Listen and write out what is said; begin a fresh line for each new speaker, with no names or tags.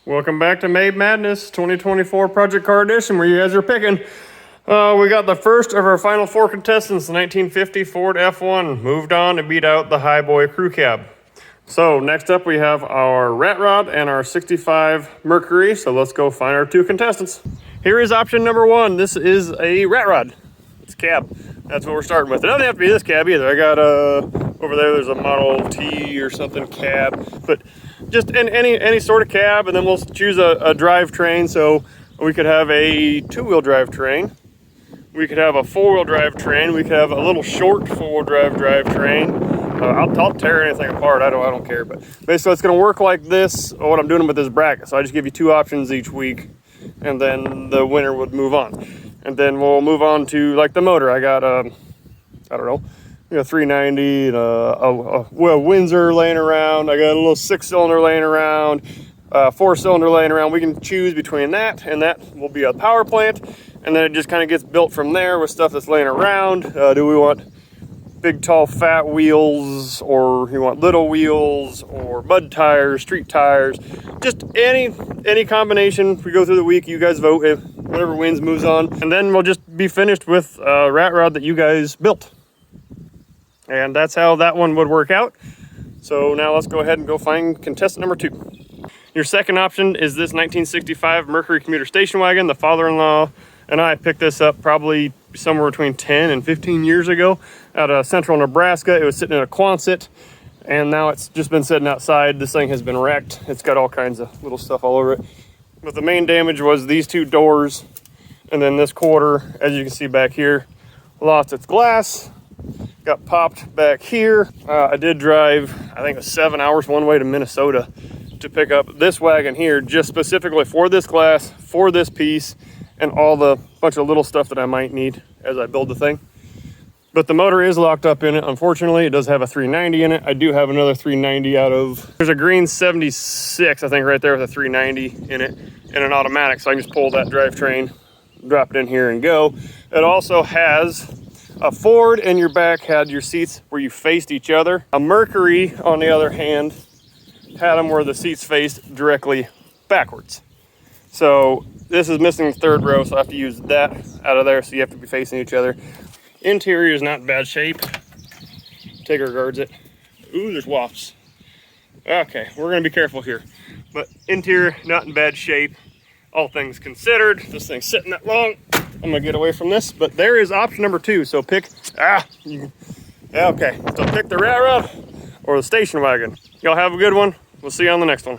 Welcome back to Made Madness 2024 Project Car Edition, where you guys are picking. We got the first of our final four contestants, the 1950 Ford F1, moved on to beat out the Highboy Crew Cab. So next up we have our Rat Rod and our 65 Mercury, so let's go find our two contestants. Here is option number one. This is a Rat Rod. It's a cab. That's what we're starting with. It doesn't have to be this cab either. I got over there's a Model T or something cab, but just any sort of cab, and then we'll choose a drivetrain. So we could have a two-wheel drivetrain. We could have a four-wheel drivetrain. We could have a little short four-wheel drivetrain. I'll tear anything apart. I don't care. But basically, it's going to work like this. What I'm doing with this bracket. So I just give you two options each week, and then the winner would move on. And then we'll move on to like the motor. I got I don't know. 390 and a Windsor laying around. I got a little 6-cylinder laying around, 4-cylinder laying around. We can choose between that, and that will be a power plant. And then it just kind of gets built from there with stuff that's laying around. Do we want big, tall, fat wheels, or you want little wheels, or mud tires, street tires? Just any combination. We go through the week. You guys vote. If whatever wins moves on, and then we'll just be finished with a Rat Rod that you guys built. And that's how that one would work out. So now let's go ahead and go find contestant number two. Your second option is this 1965 Mercury commuter station wagon. The father-in-law and I picked this up probably somewhere between 10 and 15 years ago out of central Nebraska. It was sitting in a Quonset, and now it's just been sitting outside. This thing has been wrecked. It's got all kinds of little stuff all over it. But the main damage was these two doors, and then this quarter, as you can see back here, lost its glass. Got popped back here. I did drive, I think it was 7 hours one way to Minnesota to pick up this wagon here, just specifically for this glass, for this piece, and all the bunch of little stuff that I might need as I build the thing. But the motor is locked up in it. Unfortunately, it does have a 390 in it. I do have another 390 out of, there's a green 76, I think right there with a 390 in it, and an automatic. So I can just pull that drivetrain, drop it in here and go. It also has a Ford in your back had your seats where you faced each other. A Mercury, on the other hand, had them where the seats faced directly backwards. So this is missing the third row, so I have to use that out of there, so you have to be facing each other. Interior is not in bad shape. Tigger guards it. Ooh, there's wafts. Okay, we're gonna be careful here. But interior, not in bad shape. All things considered, this thing's sitting that long. I'm gonna get away from this, but there is option number two. So pick, okay. So pick the Rat Rod or the station wagon. Y'all have a good one. We'll see you on the next one.